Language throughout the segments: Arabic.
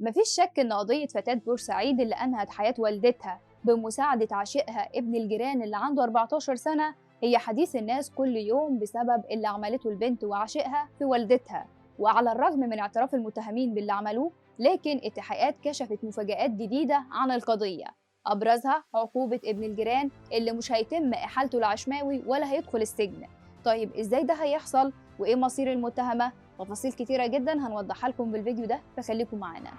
مفيش شك إن قضية فتاة بورسعيد اللي أنهت حياة والدتها بمساعدة عشيقها ابن الجيران اللي عنده 14 سنة هي حديث الناس كل يوم بسبب اللي عملته البنت وعشيقها في والدتها. وعلى الرغم من اعتراف المتهمين باللي عملوه، لكن التحقيقات كشفت مفاجآت جديدة عن القضية، أبرزها عقوبة ابن الجيران اللي مش هيتم إحالته العشماوي ولا هيدخل السجن. طيب إزاي ده هيحصل؟ وإيه مصير المتهمة؟ تفاصيل كتيرة جدا هنوضحها لكم بالفيديو ده، فخليكم معانا.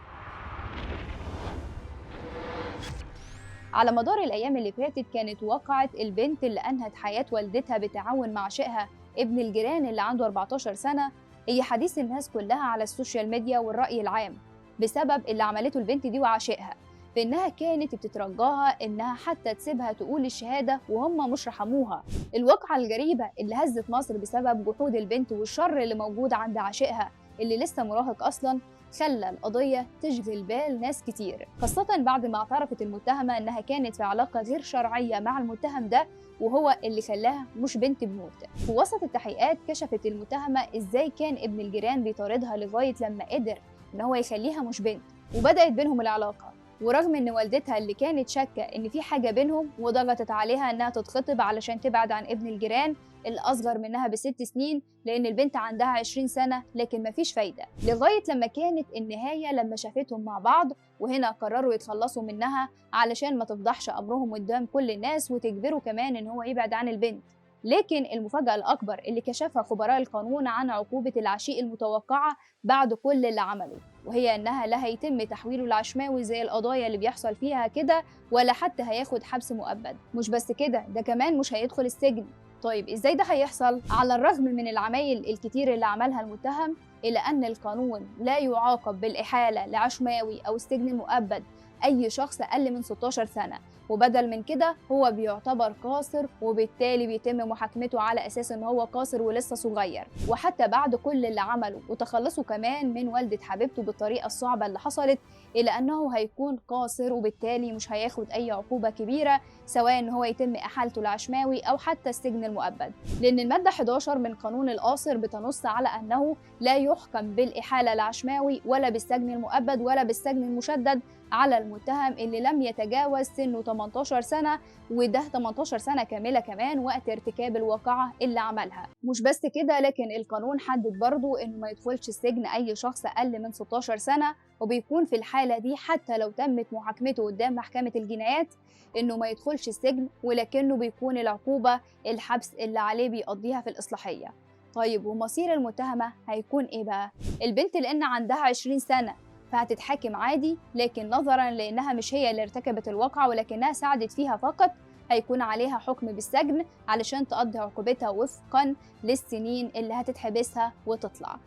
على مدار الأيام اللي فاتت كانت وقعت البنت اللي أنهت حياة والدتها بالتعاون مع عشيقها ابن الجيران اللي عنده 14 سنة هي حديث الناس كلها على السوشيال ميديا والرأي العام، بسبب اللي عملته البنت دي وعشيقها، بإنها كانت بتترجاها إنها حتى تسيبها تقول الشهادة وهم مش رحموها. الواقعة الغريبة اللي هزت مصر بسبب جحود البنت والشر اللي موجود عند عشيقها اللي لسه مراهق أصلاً خلى القضية تشغل بال ناس كتير، خاصة بعد ما اعترفت المتهمة إنها كانت في علاقة غير شرعية مع المتهم ده وهو اللي خلاها مش بنت بنوت. في وسط التحقيقات كشفت المتهمة إزاي كان ابن الجيران بيطاردها لغاية لما قدر إن هو يخليها مش بنت، وبدأت بينهم العلاقة، ورغم إن والدتها اللي كانت شاكة إن في حاجة بينهم وضغطت عليها إنها تتخطب علشان تبعد عن ابن الجيران الأصغر منها ب6 سنين لأن البنت عندها 20 سنة، لكن مفيش فايدة، لغاية لما كانت النهاية لما شافتهم مع بعض، وهنا قرروا يتخلصوا منها علشان ما تفضحش أمرهم قدام كل الناس وتجبره كمان إن هو يبعد عن البنت. لكن المفاجأة الأكبر اللي كشفها خبراء القانون عن عقوبة العشيق المتوقعة بعد كل اللي عمله، وهي إنها لا هيتم تحويله العشماوي زي القضايا اللي بيحصل فيها كده، ولا حتى هياخد حبس مؤبد. مش بس كده، ده كمان مش هيدخل السجن. طيب إزاي ده هيحصل؟ على الرغم من العمايل الكتير اللي عملها المتهم، إلا أن القانون لا يعاقب بالإحالة لعشماوي أو السجن المؤبد أي شخص أقل من 16 سنة، وبدل من كده هو بيعتبر قاصر، وبالتالي بيتم محاكمته على أساس إن هو قاصر ولسه صغير. وحتى بعد كل اللي عمله وتخلصه كمان من والدة حبيبته بالطريقة الصعبة اللي حصلت، إلا أنه هيكون قاصر وبالتالي مش هياخد أي عقوبة كبيرة، سواء إن هو يتم إحالته العشماوي أو حتى السجن المؤبد، لأن المادة 11 من قانون القاصر بتنص على أنه لا يحكم بالإحالة العشماوي ولا بالسجن المؤبد ولا بالسجن المشدد على المتهم اللي لم يتجاوز سنه 18 سنة، وده 18 سنة كاملة كمان وقت ارتكاب الواقعة اللي عملها. مش بس كده، لكن القانون حدد برضو إنه ما يدخلش السجن أي شخص أقل من 16 سنة، وبيكون في الحالة دي حتى لو تمت محاكمته قدام محكمة الجنايات إنه ما يدخلش السجن، ولكنه بيكون العقوبة الحبس اللي عليه بيقضيها في الإصلاحية. طيب ومصير المتهمة هيكون إيه بقى؟ البنت لأن عندها 20 سنة فهتتحاكم عادي، لكن نظرا لأنها مش هي اللي ارتكبت الواقعة ولكنها ساعدت فيها فقط، هيكون عليها حكم بالسجن علشان تقضي عقوبتها وفقا للسنين اللي هتتحبسها وتطلع.